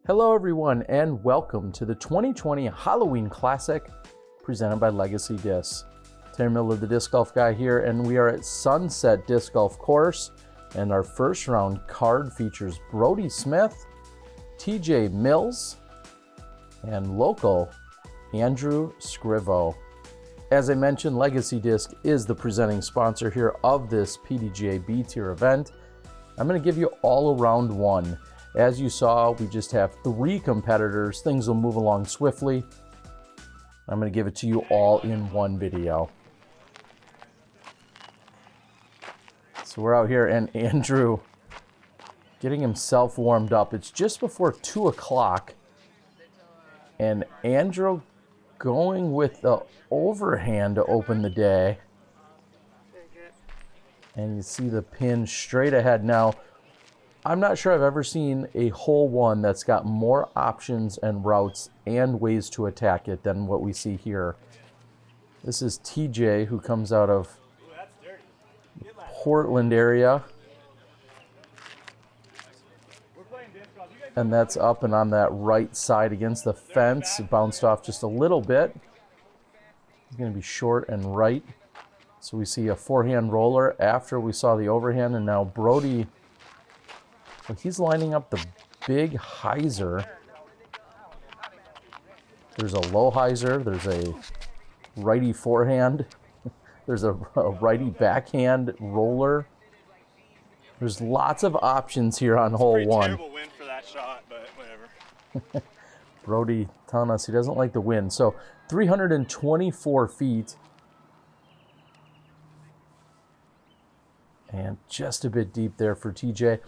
Hello everyone and welcome to the 2020 Halloween Classic presented by Legacy Discs. Terry Miller, the Disc Golf Guy here, and we are at Sunset Disc Golf Course, and our first round card features Brodie Smith, TJ Mills, and local Andrew Scrivo. As I mentioned, Legacy Disc is the presenting sponsor here of this PDGA B-Tier event. I'm going to give you all around one. As you saw, we just have 3 competitors. Things will move along swiftly. I'm going to give it to you all in one video. So we're out here and Andrew getting himself warmed up. It's just before 2 o'clock. And Andrew going with the overhand to open the day. And you see the pin straight ahead. Now, I'm not sure I've ever seen a hole one that's got more options and routes and ways to attack it than what we see here. This is TJ, who comes out of Portland area. And that's up and on that right side against the fence. It bounced off just a little bit. It's going to be short and right. So we see a forehand roller after we saw the overhand, and now Brodie, well, he's lining up the big hyzer. There's a low hyzer, there's a righty forehand, there's a righty backhand roller. There's lots of options here on hole one. Terrible wind for that shot, but whatever. Brodie telling us he doesn't like the wind. So 324 feet. And just a bit deep there for TJ.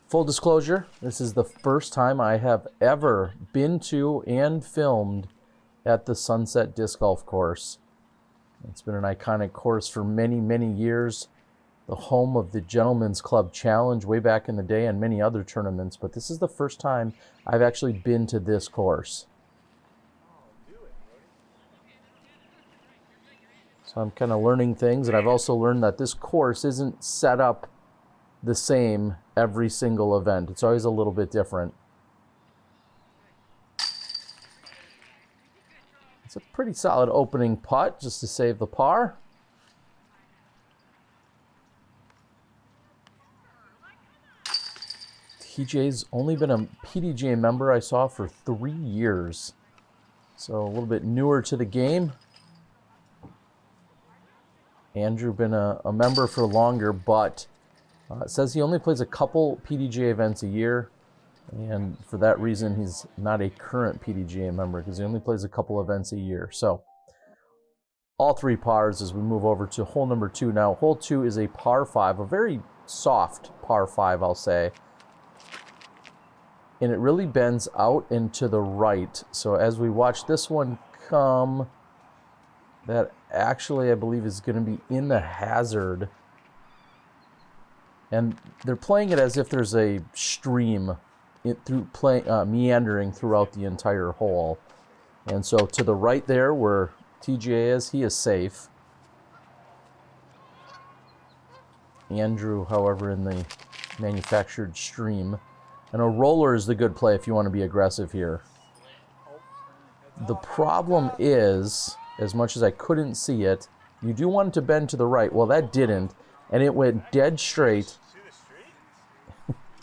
Full disclosure, this is the first time I have ever been to and filmed at the Sunset Disc Golf Course. It's been an iconic course for many, many years. The home of the Gentlemen's Club Challenge way back in the day and many other tournaments. But this is the first time I've actually been to this course. So I'm kind of learning things, and I've also learned that this course isn't set up the same every single event. It's always a little bit different. It's a pretty solid opening putt just to save the par. TJ's only been a PDGA member, I saw, for 3 years. So a little bit newer to the game. Andrew been a member for longer, but it says he only plays a couple PDGA events a year, and for that reason, he's not a current PDGA member because he only plays a couple events a year. So, all 3 pars as we move over to hole number 2. Now, hole 2 is a par 5, a very soft par 5, I'll say. And it really bends out and to the right. So, as we watch this one come, that actually, I believe, is going to be in the hazard. And they're playing it as if there's a stream meandering throughout the entire hole. And so to the right there where TJ is, he is safe. Andrew, however, in the manufactured stream. And a roller is the good play if you want to be aggressive here. The problem is, as much as I couldn't see it, you do want it to bend to the right. Well, that didn't, and it went dead straight.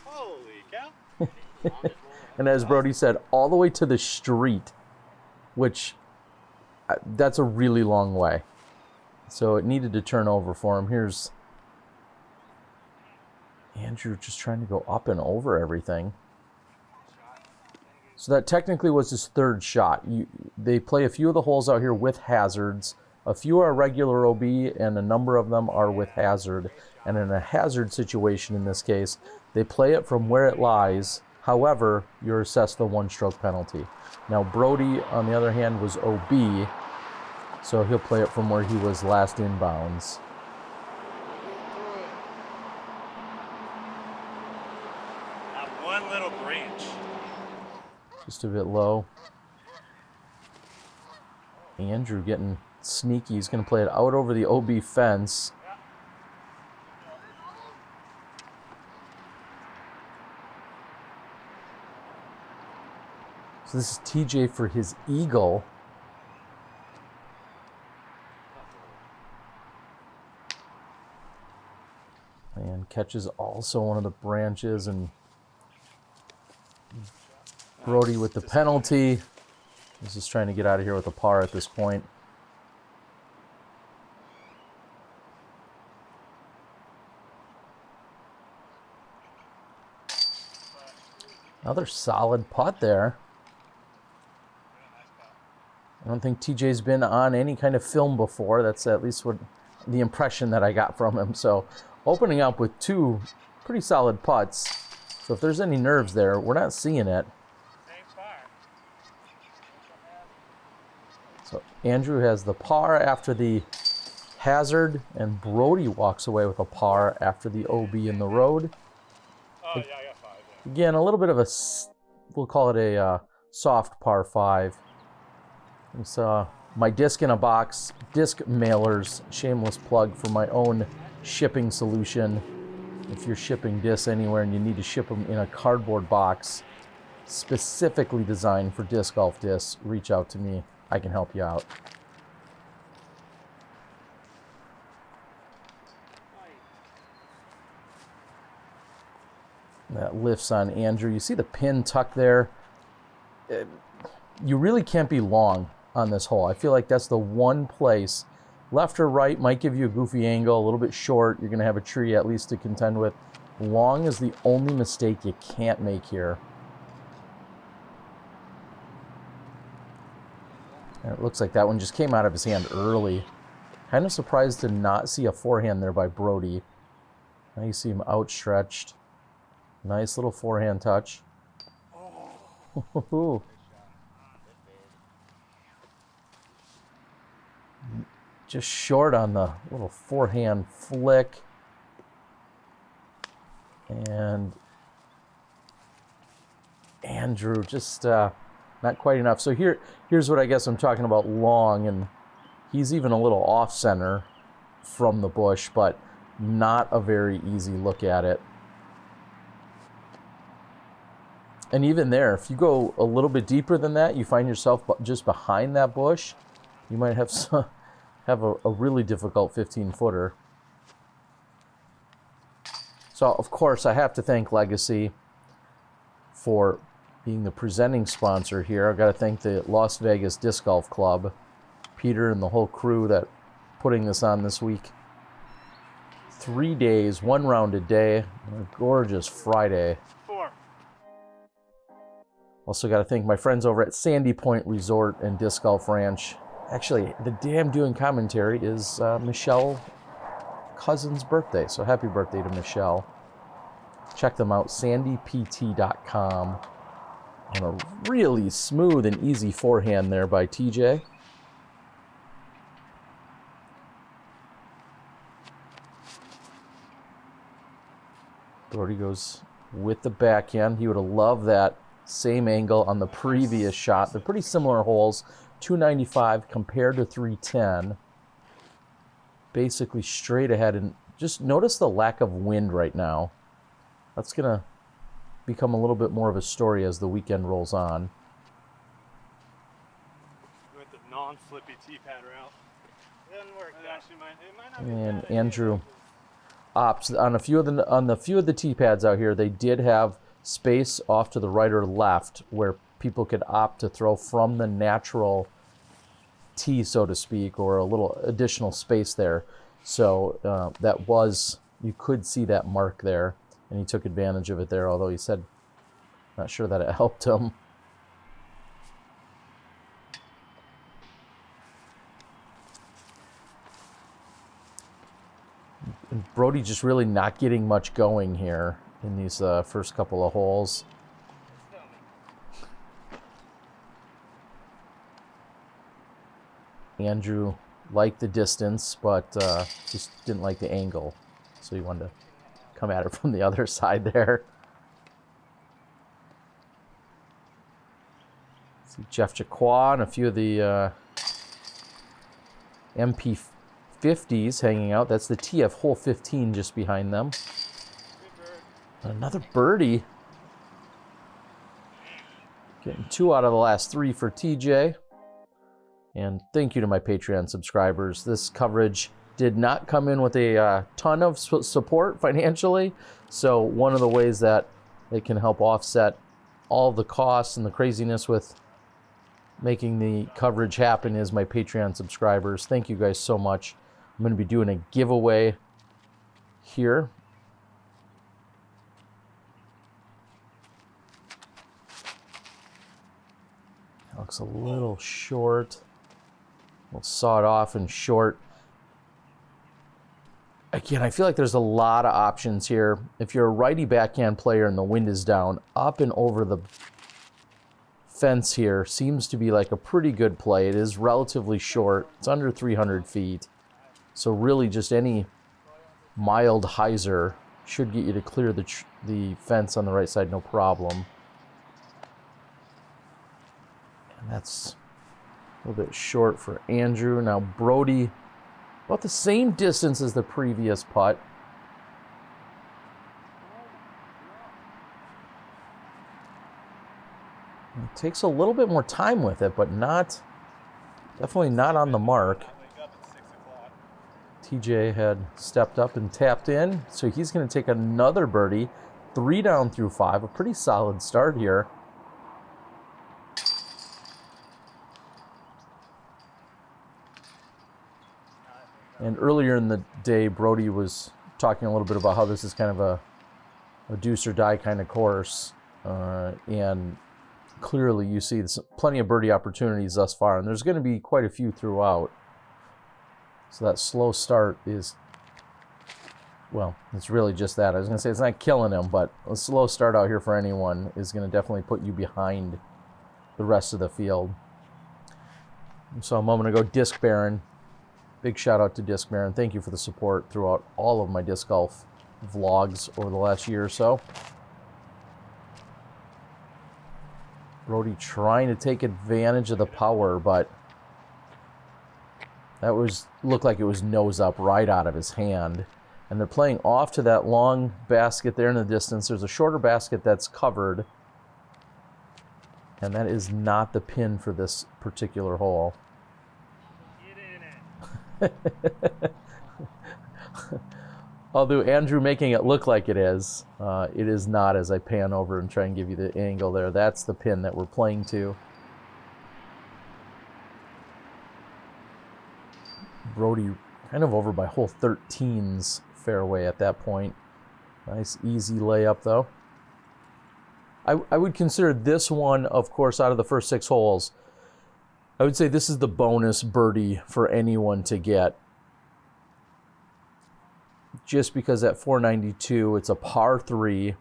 Holy cow. And as Brodie said, all the way to the street, which that's a really long way. So it needed to turn over for him. Here's Andrew just trying to go up and over everything. So that technically was his 3rd shot. They play a few of the holes out here with hazards. A few are regular OB, and a number of them are with hazard. And in a hazard situation in this case, they play it from where it lies. However, you're assessed the 1-stroke penalty. Now, Brodie, on the other hand, was OB, so he'll play it from where he was last inbounds. That one little branch. Just a bit low. Andrew getting sneaky. He's going to play it out over the OB fence. So this is TJ for his eagle. And catches also one of the branches, and Brodie with the penalty. He's just trying to get out of here with a par at this point. Another solid putt there. I don't think TJ's been on any kind of film before. That's at least what the impression that I got from him. So opening up with two pretty solid putts. So if there's any nerves there, we're not seeing it. So Andrew has the par after the hazard, and Brodie walks away with a par after the OB in the road. Oh, yeah, I got 5. Yeah. Again, a little bit of a, we'll call it a soft par 5. It's my disc in a box, disc mailers, shameless plug for my own shipping solution. If you're shipping discs anywhere and you need to ship them in a cardboard box, specifically designed for disc golf discs, reach out to me. I can help you out. That lifts on Andrew. You see the pin tuck there. You really can't be long on this hole. I feel like that's the one place. Left or right might give you a goofy angle, a little bit short. You're going to have a tree at least to contend with. Long is the only mistake you can't make here. And it looks like that one just came out of his hand early. Kind of surprised to not see a forehand there by Brodie. Now you see him outstretched. Nice little forehand touch. Oh. Just short on the little forehand flick. And Andrew just not quite enough. So here's what I guess I'm talking about long, and he's even a little off center from the bush, but not a very easy look at it. And even there, if you go a little bit deeper than that, you find yourself just behind that bush, you might have a really difficult 15-footer. So, of course, I have to thank Legacy for being the presenting sponsor here. I've got to thank the Las Vegas Disc Golf Club, Peter and the whole crew that putting this on this week. 3 days, 1 round a day, and a gorgeous Friday. 4. Also got to thank my friends over at Sandy Point Resort and Disc Golf Ranch. Actually, the day I'm doing commentary is Michelle Cousin's birthday, so happy birthday to Michelle. Check them out, sandypt.com. And a really smooth and easy forehand there by TJ. Brodie goes with the backhand. He would have loved that same angle on the previous shot. They're pretty similar holes. 295 compared to 310. Basically straight ahead, and just notice the lack of wind right now. That's going to become a little bit more of a story as the weekend rolls on. Went the non-slippy T-pad route. It doesn't work. It might not be And bad. Andrew opts on a few of the tee pads out here. They did have space off to the right or left where people could opt to throw from the natural tee, so to speak, or a little additional space there. So that was, you could see that mark there, and he took advantage of it there, although he said not sure that it helped him. And Brodie just really not getting much going here in these first couple of holes. Andrew liked the distance, but just didn't like the angle. So he wanted to come at it from the other side there. See Jeff Jacquot and a few of the MP50s hanging out. That's the TF hole 15 just behind them. Another birdie. Getting 2 out of the last 3 for TJ. And thank you to my Patreon subscribers. This coverage did not come in with a ton of support financially. So one of the ways that it can help offset all the costs and the craziness with making the coverage happen is my Patreon subscribers. Thank you guys so much. I'm going to be doing a giveaway here. Looks a little short. We'll saw it off and short. Again, I feel like there's a lot of options here. If you're a righty backhand player and the wind is down, up and over the fence here seems to be like a pretty good play. It is relatively short. It's under 300 feet. So really just any mild hyzer should get you to clear the fence on the right side, no problem. And that's a little bit short for Andrew. Now Brodie, about the same distance as the previous putt. It takes a little bit more time with it, but definitely not on the mark. TJ had stepped up and tapped in, so he's going to take another birdie. 3 down through 5, a pretty solid start here. And earlier in the day, Brodie was talking a little bit about how this is kind of a deuce or die kind of course. And clearly you see plenty of birdie opportunities thus far, and there's going to be quite a few throughout. So that slow start is, well, it's really just that. I was going to say it's not killing him, but a slow start out here for anyone is going to definitely put you behind the rest of the field. So a moment ago, Disc Baron. Big shout out to Disc Baron. Thank you for the support throughout all of my disc golf vlogs over the last year or so. Brodie trying to take advantage of the power, but that looked like it was nose up right out of his hand. And they're playing off to that long basket there in the distance. There's a shorter basket that's covered. And that is not the pin for this particular hole. Although Andrew making it look like it is not, as I pan over and try and give you the angle there. That's the pin that we're playing to. Brodie kind of over by hole 13's fairway at that point. Nice easy layup though. I would consider this one, of course, out of the first 6 holes, I would say this is the bonus birdie for anyone to get. Just because at 492, it's a par 3.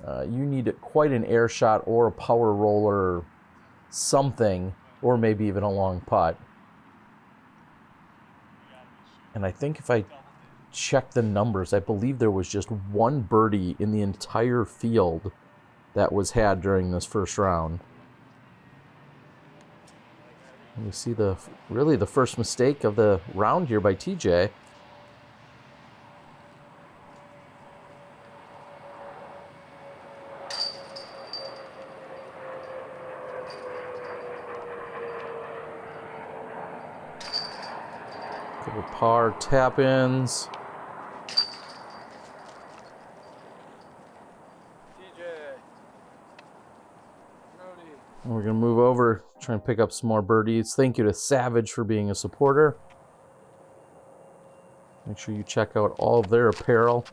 You need quite an air shot or a power roller or something, or maybe even a long putt. And I think if I check the numbers, I believe there was just 1 birdie in the entire field that was had during this first round. And you see really the first mistake of the round here by TJ. Couple par tap-ins. And we're going to move over, try and pick up some more birdies. Thank you to Savage for being a supporter. Make sure you check out all of their apparel.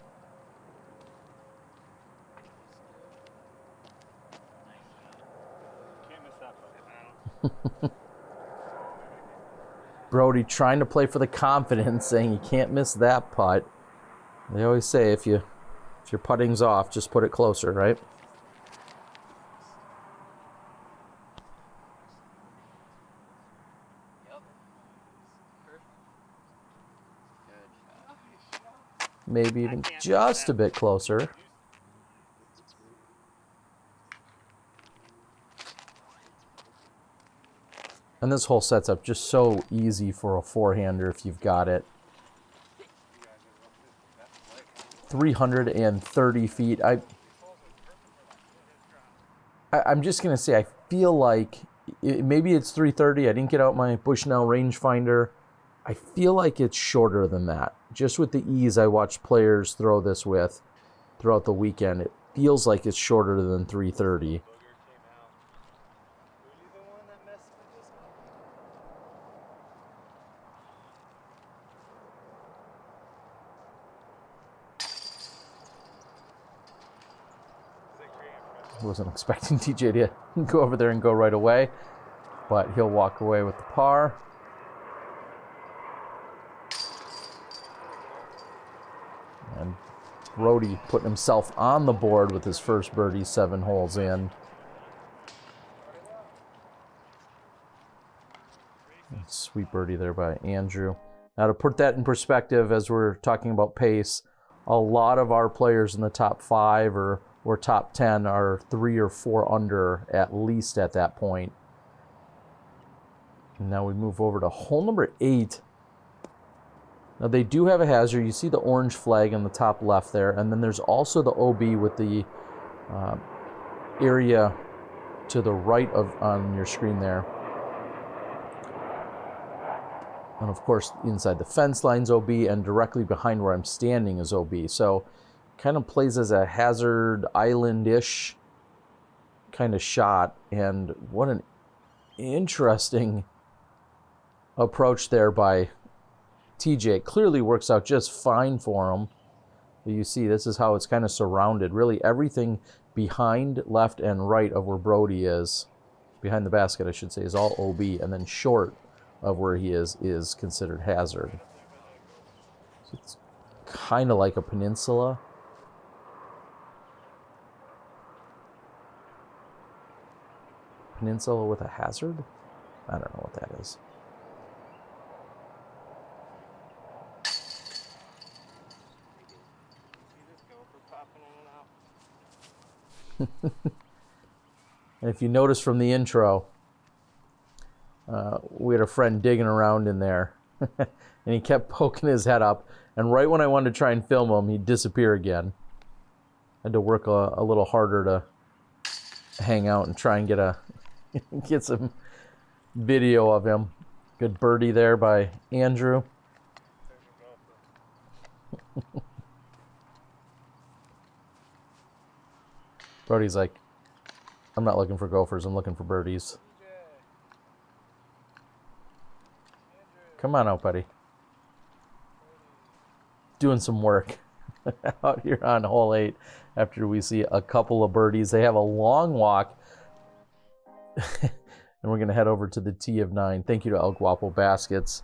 Brodie trying to play for the confidence, saying you can't miss that putt. They always say if your putting's off, just put it closer, right? Maybe even just a bit closer. And this hole sets up just so easy for a 4-hander if you've got it. 330 feet. I'm just going to say, I feel like maybe it's 330. I didn't get out my Bushnell rangefinder. I feel like it's shorter than that. Just with the ease I watched players throw this with throughout the weekend, it feels like it's shorter than 330. Wasn't expecting TJ to go over there and go right away, but he'll walk away with the par. And Brodie putting himself on the board with his first birdie, 7 holes in. Sweet birdie there by Andrew. Now to put that in perspective, as we're talking about pace, a lot of our players in the top 5 or top 10 are 3 or 4 under at least at that point. And now we move over to hole number 8. Now they do have a hazard. You see the orange flag in the top left there, and then there's also the OB with the area to the right of on your screen there. And of course, inside the fence line's OB, and directly behind where I'm standing is OB. So kind of plays as a hazard island-ish kind of shot. And what an interesting approach there by TJ. It clearly works out just fine for him. You see, this is how it's kind of surrounded. Really, everything behind, left, and right of where Brodie is, behind the basket, I should say, is all OB, and then short of where he is considered hazard. So it's kind of like a peninsula. Peninsula with a hazard? I don't know what that is. And if you notice from the intro, we had a friend digging around in there, and he kept poking his head up, and right when I wanted to try and film him, he'd disappear again. I had to work a little harder to hang out and try and get some video of him. Good birdie there by Andrew. Brodie's like, I'm not looking for gophers, I'm looking for birdies. Come on out, buddy. Doing some work out here on hole 8 after we see a couple of birdies. They have a long walk. And we're going to head over to the tee of 9. Thank you to El Guapo Baskets.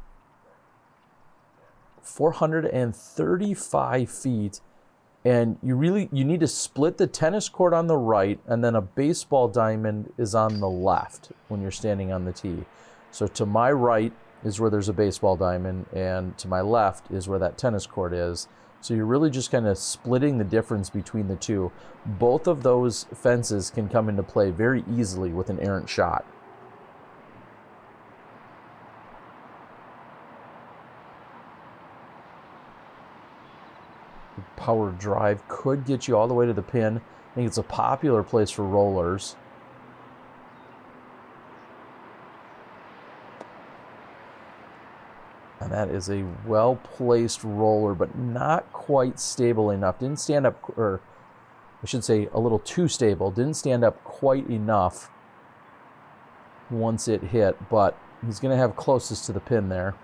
435 feet. And you need to split the tennis court on the right, and then a baseball diamond is on the left when you're standing on the tee. So to my right is where there's a baseball diamond, and to my left is where that tennis court is. So you're really just kind of splitting the difference between the two. Both of those fences can come into play very easily with an errant shot. Power drive could get you all the way to the pin. I think it's a popular place for rollers. And that is a well-placed roller, but not quite stable enough. Didn't stand up, or I should say a little too stable. Didn't stand up quite enough once it hit, but he's going to have closest to the pin there.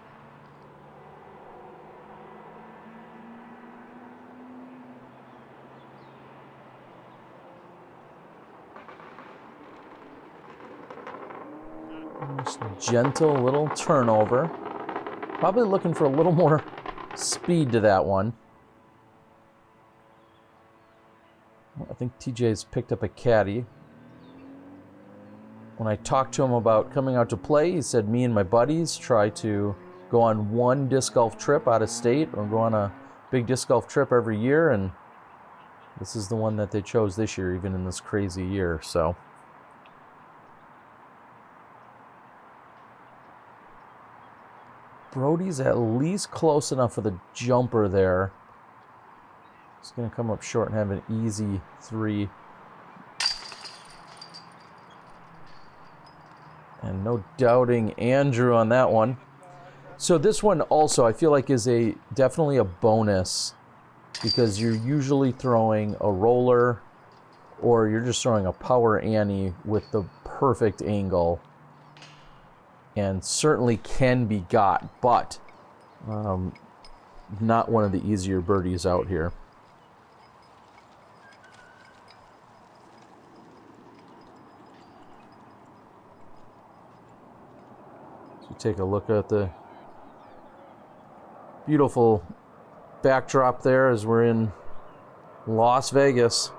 Just gentle little turnover. Probably looking for a little more speed to that one. I think TJ's picked up a caddy. When I talked to him about coming out to play, he said me and my buddies try to go on one disc golf trip out of state or go on a big disc golf trip every year, and this is the one that they chose this year, even in this crazy year. So Brodie's at least close enough for the jumper there. He's going to come up short and have an easy 3. And no doubting Andrew on that one. So this one also I feel like is definitely a bonus because you're usually throwing a roller or you're just throwing a power ante with the perfect angle and certainly can be got, but not one of the easier birdies out here. So take a look at the beautiful backdrop there as we're in Las Vegas.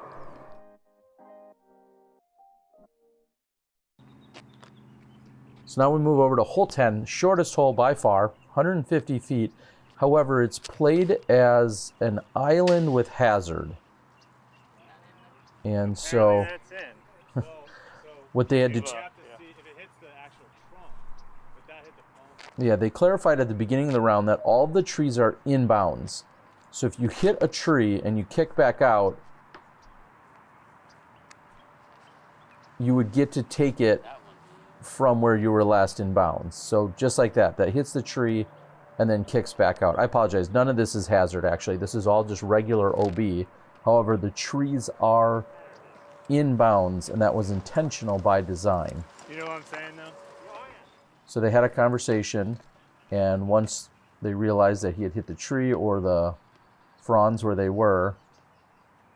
So now we move over to hole 10, shortest hole by far, 150 feet. However, it's played as an island with hazard. And so what they had to yeah, they clarified at the beginning of the round that all of the trees are inbounds. So if you hit a tree and you kick back out, you would get to take it from where you were last in bounds. So just like that hits the tree and then kicks back out. I apologize, none of this is hazard actually. This is all just regular OB. However, the trees are inbounds and that was intentional by design. You know what I'm saying though? So they had a conversation, and once they realized that he had hit the tree or the fronds where they were,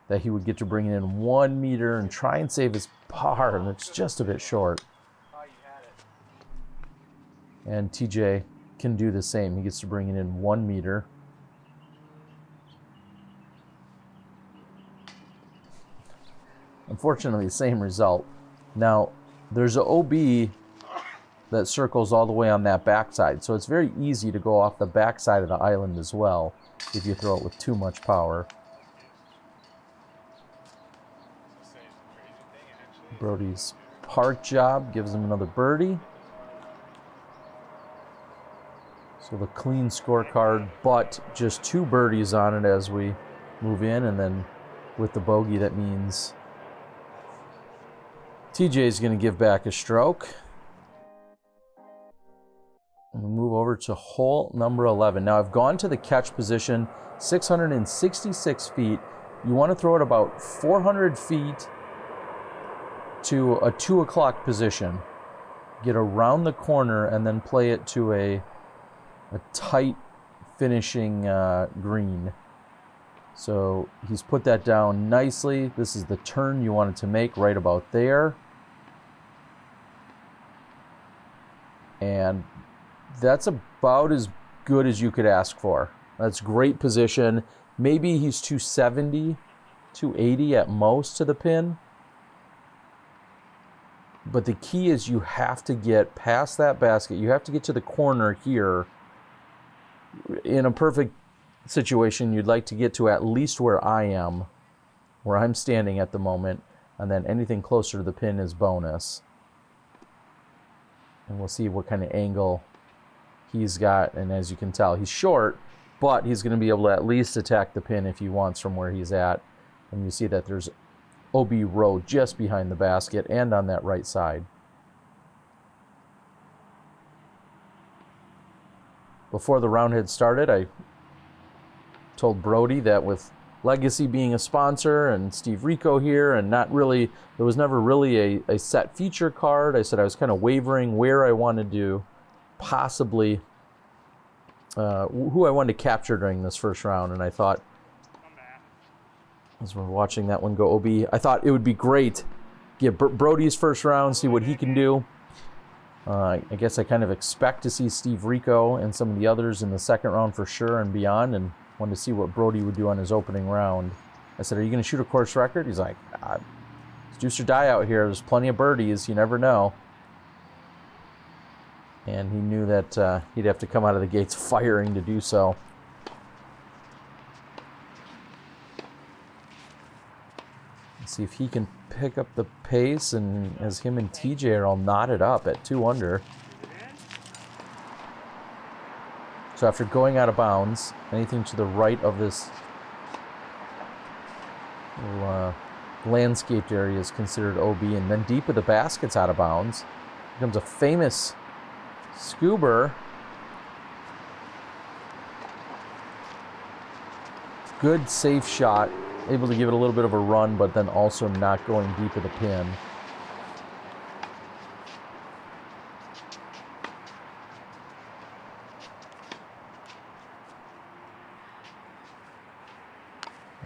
that he would get to bring it in 1 meter and try and save his par, and it's just a bit short. And TJ can do the same. He gets to bring it in 1 meter. Unfortunately, same result. Now, there's an OB that circles all the way on that backside. So it's very easy to go off the backside of the island as well if you throw it with too much power. Brodie's park job gives him another birdie. So the clean scorecard, but just 2 birdies on it as we move in. And then with the bogey, that means TJ's going to give back a stroke. And we move over to hole number 11. Now I've gone to the catch position, 666 feet. You want to throw it about 400 feet to a 2 o'clock position. Get around the corner and then play it to a tight finishing green. So he's put that down nicely. This is the turn you wanted to make right about there. And that's about as good as you could ask for. That's great position. Maybe he's 270, 280 at most to the pin. But the key is you have to get past that basket. You have to get to the corner here. In a perfect situation, you'd like to get to at least where I am, where I'm standing at the moment, and then anything closer to the pin is bonus. And we'll see what kind of angle he's got, and as you can tell, he's short, but he's going to be able to at least attack the pin if he wants from where he's at. And you see that there's OB row just behind the basket and on that right side. Before the round had started, I told Brodie that with Legacy being a sponsor and Steve Rico here, and not really, there was never really a set feature card. I said I was kind of wavering where I wanted to possibly, who I wanted to capture during this first round. And I thought, as we're watching that one go OB, I thought it would be great. Get Brodie's first round, see what he can do. I guess I kind of expect to see Steve Rico and some of the others in the second round for sure and beyond, and wanted to see what Brodie would do on his opening round. I said, are you going to shoot a course record? He's like, it's deuce or die out here. There's plenty of birdies. You never know. And he knew that he'd have to come out of the gates firing to do so. Let's see if he can pick up the pace, and as him and TJ are all knotted up at 2 under. So after going out of bounds, anything to the right of this little, landscaped area is considered OB, and then deep of the basket's out of bounds. Becomes a famous scuba. Good safe shot. Able to give it a little bit of a run, but then also not going deep of the pin.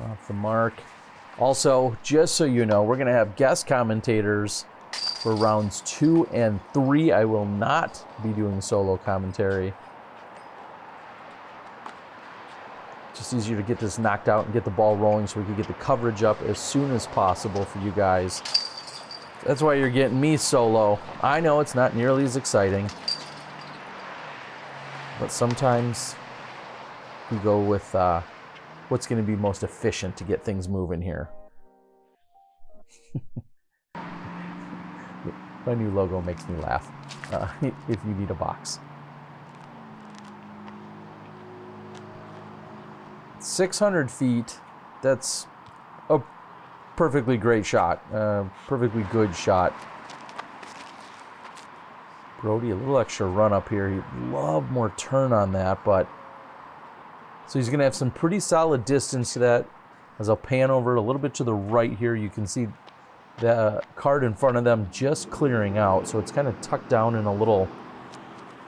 Off the mark. Also, just so you know, we're going to have guest commentators for rounds 2 and 3. I will not be doing solo commentary. Just easier to get this knocked out and get the ball rolling so we can get the coverage up as soon as possible for you guys. That's why you're getting me solo. I know it's not nearly as exciting, but sometimes we go with what's going to be most efficient to get things moving here. My new logo makes me laugh if you need a box. 600 feet, that's a perfectly great shot, perfectly good shot. Brodie, a little extra run up here. He'd love more turn on that, but so he's going to have some pretty solid distance to that. As I'll pan over a little bit to the right here, you can see the card in front of them just clearing out, so it's kind of tucked down in a little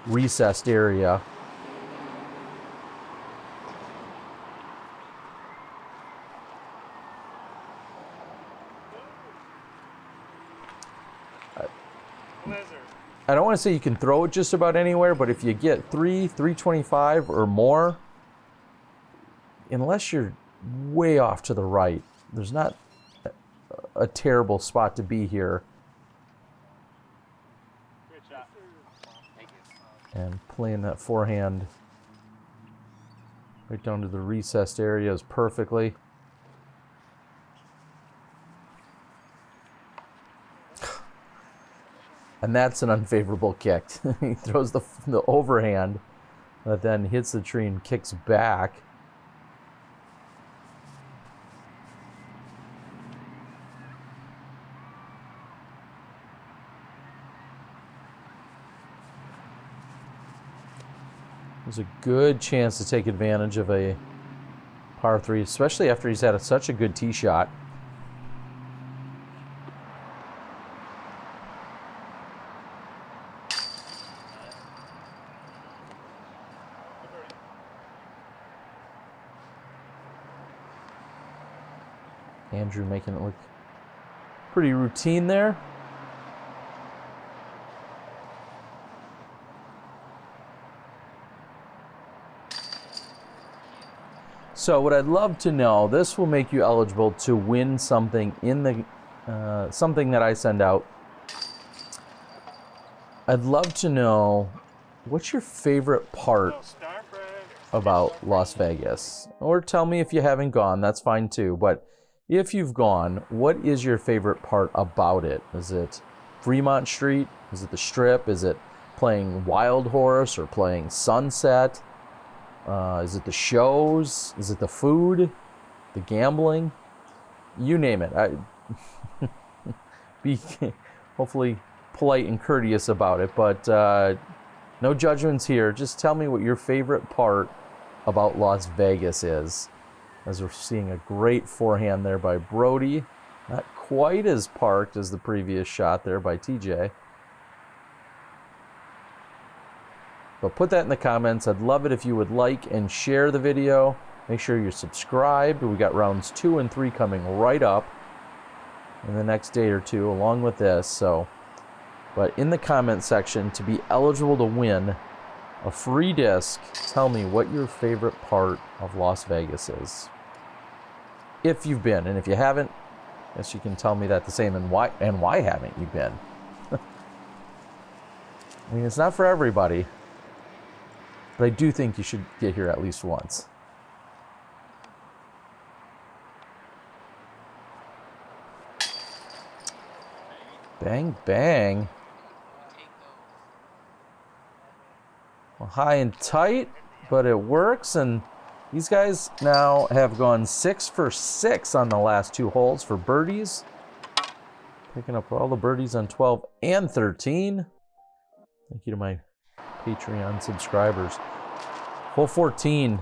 recessed area. I don't want to say you can throw it just about anywhere, but if you get 325 or more, unless you're way off to the right, there's not a terrible spot to be here. Good shot. Thank you. And playing that forehand right down to the recessed areas perfectly. And that's an unfavorable kick. He throws the overhand, but then hits the tree and kicks back. There's a good chance to take advantage of a par 3, especially after he's had such a good tee shot. Andrew making it look pretty routine there. So what I'd love to know, this will make you eligible to win something in the something that I send out. I'd love to know, what's your favorite part about Las Vegas? Or tell me if you haven't gone, that's fine too. But if you've gone, what is your favorite part about it? Is it Fremont Street? Is it the Strip? Is it playing Wild Horse or playing Sunset? Is it the shows? Is it the food? The gambling? You name it. Be hopefully polite and courteous about it, but no judgments here. Just tell me what your favorite part about Las Vegas is. As we're seeing a great forehand there by Brodie. Not quite as parked as the previous shot there by TJ. But put that in the comments. I'd love it if you would like and share the video. Make sure you're subscribed. We got rounds 2 and 3 coming right up in the next day or two along with this. So, but in the comment section, to be eligible to win a free disc, tell me what your favorite part of Las Vegas is. If you've been, and if you haven't, I guess you can tell me that the same, and why haven't you been? I mean, it's not for everybody, but I do think you should get here at least once. Bang, bang. Well, high and tight, but it works, and these guys now have gone 6 for 6 on the last 2 holes for birdies. Picking up all the birdies on 12 and 13. Thank you to my Patreon subscribers. Hole 14,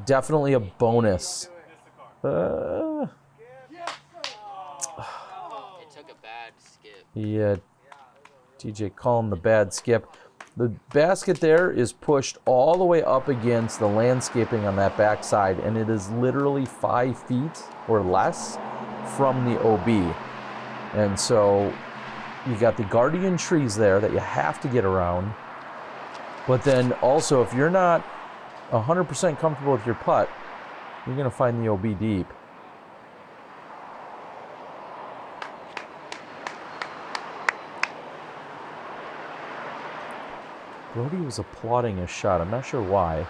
definitely a bonus. It took a bad skip. Yeah, TJ calling the bad skip. The basket there is pushed all the way up against the landscaping on that backside, and it is literally 5 feet or less from the OB. And so you got the guardian trees there that you have to get around. But then also, if you're not 100% comfortable with your putt, you're going to find the OB deep. Brodie was applauding his shot. I'm not sure why.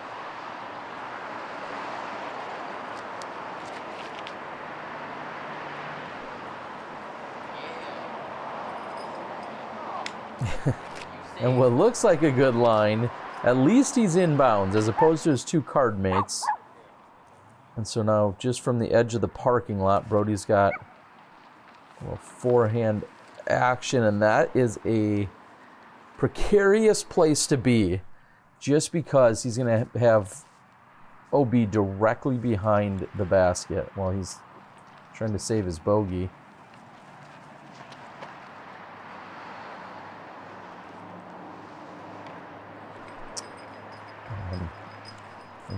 And what looks like a good line, at least he's inbounds as opposed to his 2 card mates. And so now just from the edge of the parking lot, Brodie's got a little forehand action, and that is a precarious place to be just because he's going to have OB directly behind the basket while he's trying to save his bogey.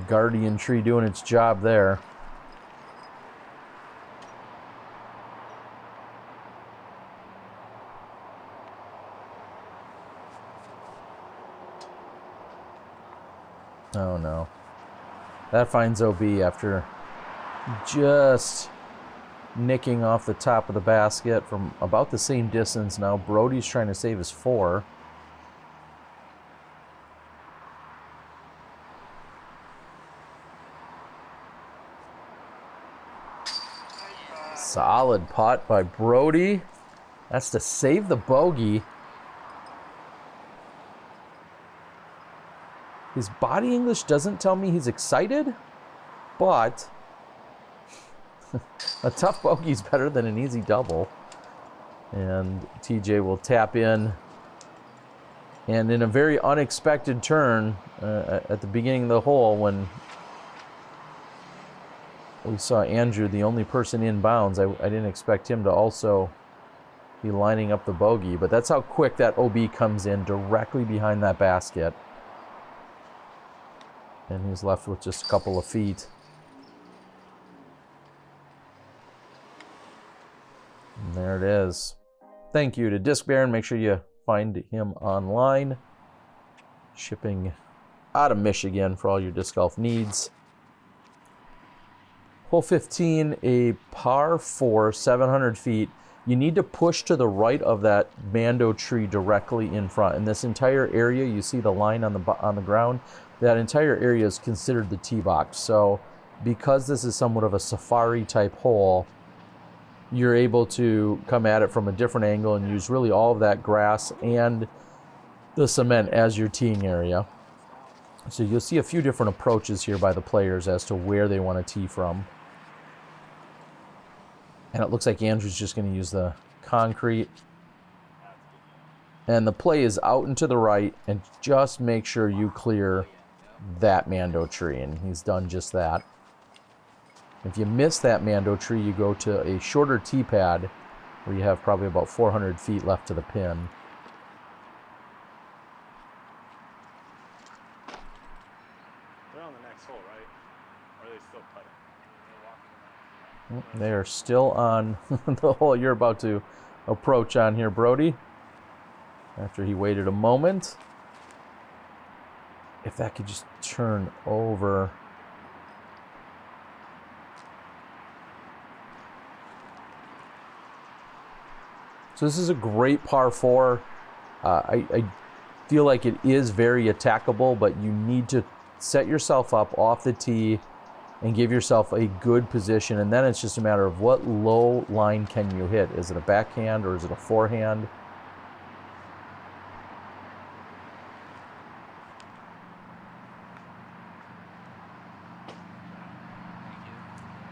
Guardian tree doing its job there. Oh no. That finds OB after just nicking off the top of the basket from about the same distance. Now Brodie's trying to save his 4. Solid putt by Brodie. That's to save the bogey. His body English doesn't tell me he's excited, but a tough bogey is better than an easy double. And TJ will tap in. And in a very unexpected turn at the beginning of the hole, when we saw Andrew, the only person inbounds, I didn't expect him to also be lining up the bogey. But that's how quick that OB comes in, directly behind that basket. And he's left with just a couple of feet. And there it is. Thank you to Disc Baron. Make sure you find him online. Shipping out of Michigan for all your disc golf needs. Hole 15, a par 4, 700 feet. You need to push to the right of that Mando tree directly in front. And this entire area, you see the line on the ground, that entire area is considered the tee box. So because this is somewhat of a safari type hole, you're able to come at it from a different angle and use really all of that grass and the cement as your teeing area. So you'll see a few different approaches here by the players as to where they want to tee from. And it looks like Andrew's just going to use the concrete. And the play is out and to the right, and just make sure you clear that Mando tree. And he's done just that. If you miss that Mando tree, you go to a shorter tee pad where you have probably about 400 feet left to the pin. They're on the next hole, right? Or are they still putting? They are still on the hole you're about to approach on here, Brodie. After he waited a moment. If that could just turn over. So this is a great par 4. I feel like it is very attackable, but you need to set yourself up off the tee and give yourself a good position. And then it's just a matter of what low line can you hit. Is it a backhand or is it a forehand?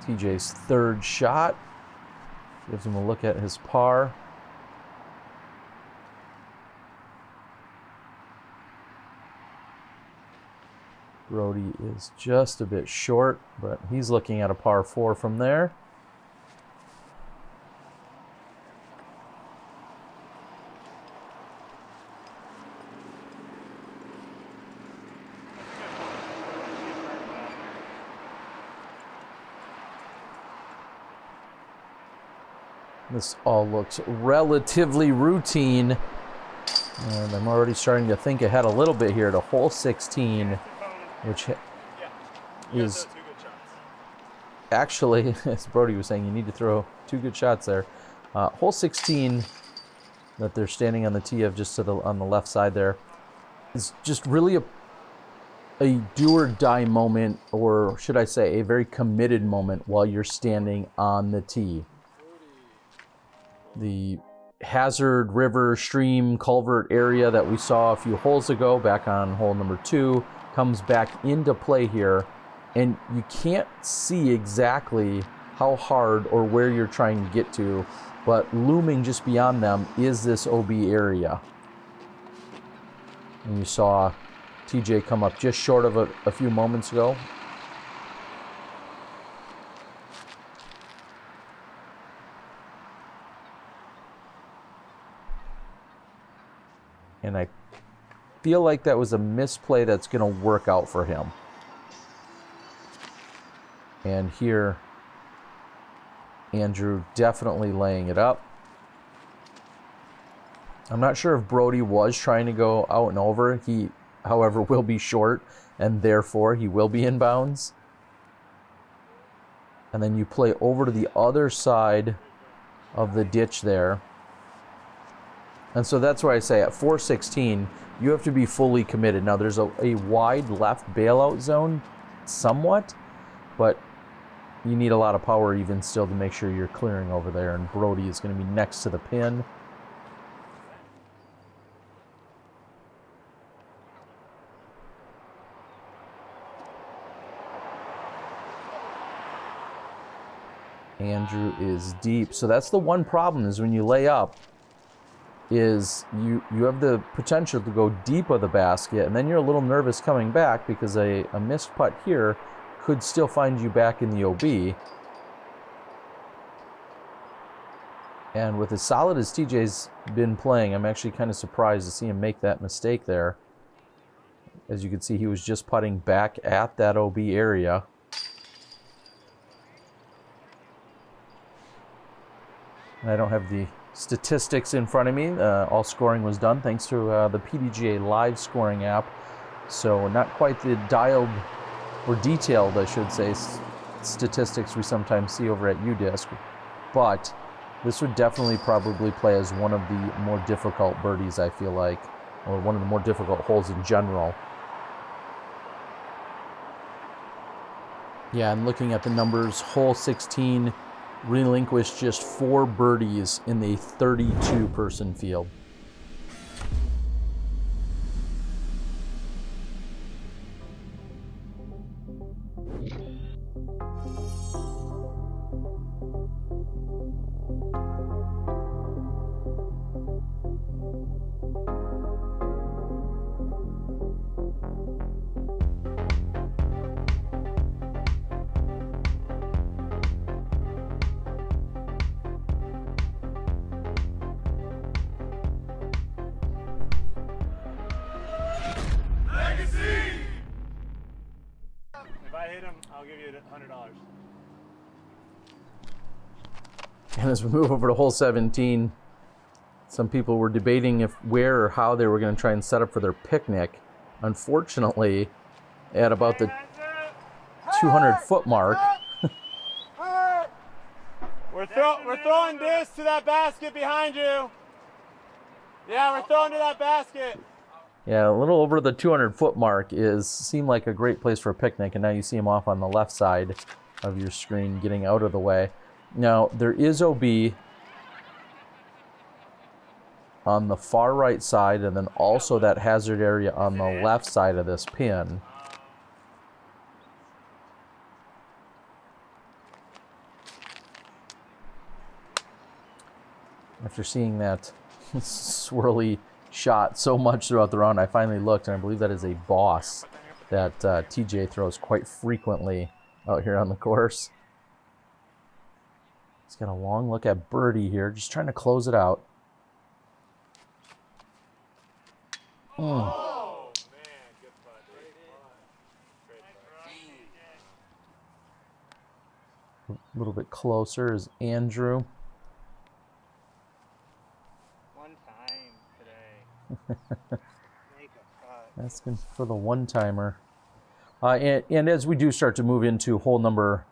TJ's third shot. Gives him a look at his par. Brodie is just a bit short, but he's looking at a par 4 from there. This all looks relatively routine, and I'm already starting to think ahead a little bit here to hole 16, which is actually, as Brodie was saying, you need to throw 2 good shots there. Hole 16 that they're standing on the tee of just on the left side there is just really a do or die moment, or should I say a very committed moment while you're standing on the tee. The hazard river, stream, culvert area that we saw a few holes ago back on hole number 2 comes back into play here, and you can't see exactly how hard or where you're trying to get to, but looming just beyond them is this OB area. And you saw TJ come up just short of a few moments ago. And I feel like that was a misplay that's going to work out for him. And here, Andrew definitely laying it up. I'm not sure if Brodie was trying to go out and over. He, however, will be short, and therefore he will be in bounds. And then you play over to the other side of the ditch there. And so that's why I say at 416, you have to be fully committed. Now, there's a wide left bailout zone somewhat, but you need a lot of power even still to make sure you're clearing over there. And Brodie is going to be next to the pin. Andrew is deep. So that's the one problem, is when you lay up, is you have the potential to go deep of the basket, and then you're a little nervous coming back because a missed putt here could still find you back in the OB. And with as solid as TJ's been playing, I'm actually kind of surprised to see him make that mistake there. As you can see, he was just putting back at that OB area. And I don't have the statistics in front of me. All scoring was done thanks to the PDGA live scoring app. So not quite the dialed or detailed, I should say, statistics we sometimes see over at UDisc. But this would definitely probably play as one of the more difficult birdies, I feel like, or one of the more difficult holes in general. Yeah, and looking at the numbers, hole 16 relinquished just 4 birdies in the 32-person field. If I hit him, I'll give you $100. And as we move over to hole 17, some people were debating where or how they were going to try and set up for their picnic. Unfortunately, at about the 200-foot mark, We're throwing this to that basket behind you. Yeah, we're throwing to that basket. yeah, a little over the 200-foot mark seemed like a great place for a picnic, and now you see him off on the left side of your screen getting out of the way. Now, there is OB on the far right side, and then also that hazard area on the left side of this pin. After seeing that swirly shot so much throughout the round, I finally looked, and I believe that is a boss that TJ throws quite frequently out here on the course. He's got a long look at birdie here, just trying to close it out. Oh, man, good putt, dude. A little bit closer is Andrew. One time today. Make a putt. Asking for the one-timer. And as we do start to move into hole number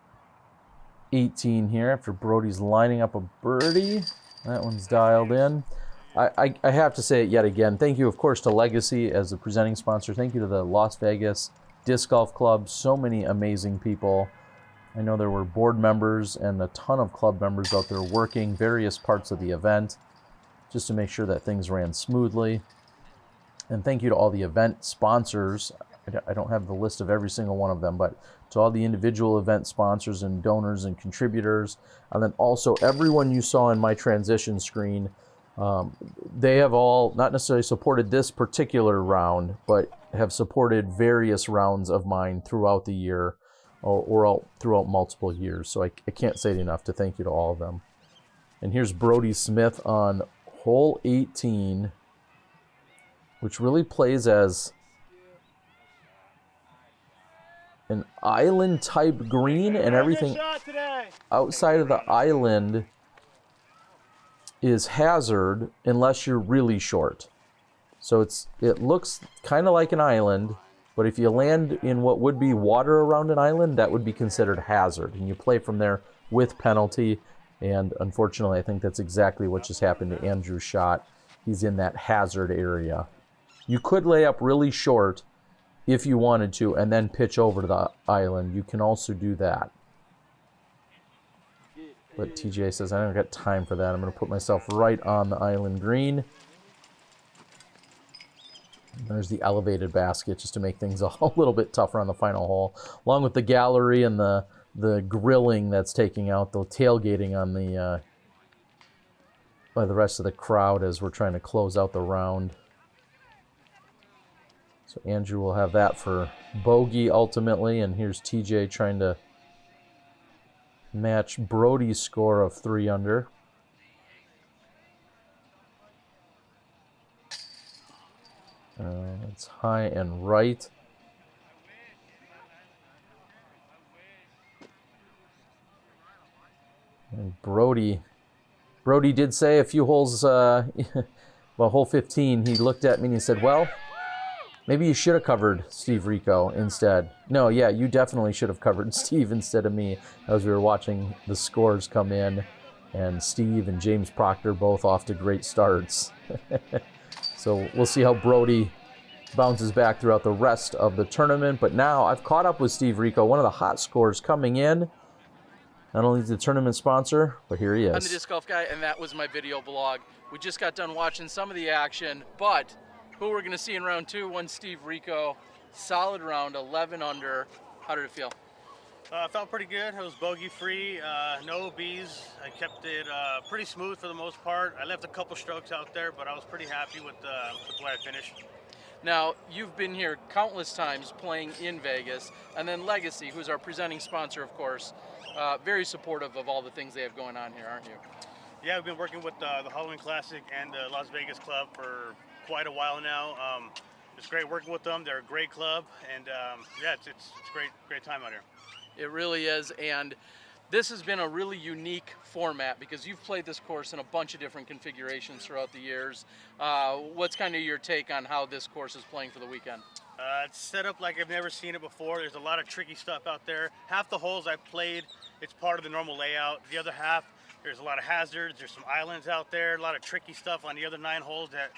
18 here, after Brodie's lining up a birdie, that one's dialed in. I have to say it yet again. Thank you, of course, to Legacy as the presenting sponsor. Thank you to the Las Vegas Disc Golf Club. So many amazing people. I know there were board members and a ton of club members out there working various parts of the event just to make sure that things ran smoothly. And thank you to all the event sponsors. I don't have the list of every single one of them, but to all the individual event sponsors and donors and contributors, and then also everyone you saw in my transition screen. They have all not necessarily supported this particular round, but have supported various rounds of mine throughout the year or throughout multiple years. So I can't say it enough to thank you to all of them. And here's Brodie Smith on hole 18, which really plays as an island type green, and everything outside of the island is hazard unless you're really short. So it looks kind of like an island, but if you land in what would be water around an island, that would be considered hazard, and you play from there with penalty. And unfortunately, I think that's exactly what just happened to Andrew's shot. He's in that hazard area. You could lay up really short if you wanted to and then pitch over to the island. You can also do that. But TJ says, I don't got time for that. I'm going to put myself right on the island green. And there's the elevated basket just to make things a little bit tougher on the final hole, along with the gallery and the grilling that's taking out the tailgating on the by the rest of the crowd as we're trying to close out the round. So Andrew will have that for bogey ultimately, and here's TJ trying to match Brodie's score of 3 under. It's high and right. And Brodie did say a few holes, well, hole 15, he looked at me and he said, well, maybe you should have covered Steve Rico instead. No, yeah, you definitely should have covered Steve instead of me, as we were watching the scores come in, and Steve and James Proctor both off to great starts. So we'll see how Brodie bounces back throughout the rest of the tournament. But now I've caught up with Steve Rico, one of the hot scores coming in. Not only the tournament sponsor, but here he is. I'm the Disc Golf Guy, and that was my video blog. We just got done watching some of the action, but who we're going to see in round 2, one Steve Rico. Solid round, 11 under. How did it feel? Felt pretty good. It was bogey-free, no OBs. I kept it pretty smooth for the most part. I left a couple strokes out there, but I was pretty happy with the way I finished. Now, you've been here countless times playing in Vegas, and then Legacy, who's our presenting sponsor, of course, very supportive of all the things they have going on here, aren't you? Yeah, we've been working with the Halloween Classic and the Las Vegas Club for quite a while now. It's great working with them. They're a great club, and yeah, it's great time out here. It really is, and this has been a really unique format because you've played this course in a bunch of different configurations throughout the years. What's kind of your take on how this course is playing for the weekend? It's set up like I've never seen it before. There's a lot of tricky stuff out there. Half the holes I've played, it's part of the normal layout. The other half, there's a lot of hazards. There's some islands out there, a lot of tricky stuff on the other 9 holes that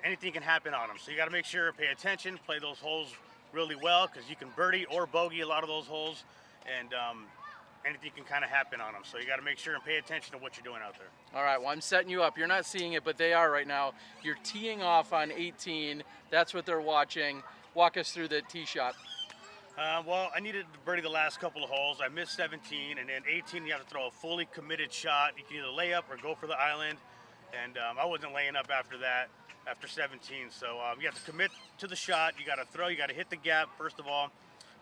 anything can happen on them. So you got to make sure, pay attention, play those holes really well, because you can birdie or bogey a lot of those holes, and anything can kind of happen on them. So you got to make sure and pay attention to what you're doing out there. All right, well, I'm setting you up. You're not seeing it, but they are right now. You're teeing off on 18. That's what they're watching. Walk us through the tee shot. Well, I needed to birdie the last couple of holes. I missed 17, and then 18, you have to throw a fully committed shot. You can either lay up or go for the island. and I wasn't laying up after that, after 17. So you have to commit to the shot. You got to throw. You got to hit the gap first of all,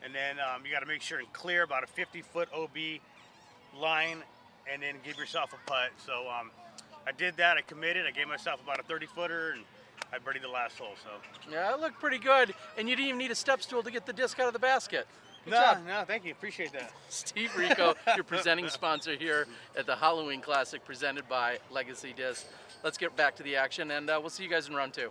and then you got to make sure and clear about a 50-foot OB line, and then give yourself a putt. So I did that. I committed. I gave myself about a 30-footer, and I birdied the last hole. So Yeah, it looked pretty good, and you didn't even need a step stool to get the disc out of the basket. Good no, job. no, thank you. Appreciate that. Steve Rico, your presenting sponsor here at the Halloween Classic presented by Legacy Disc. Let's get back to the action, and we'll see you guys in round 2.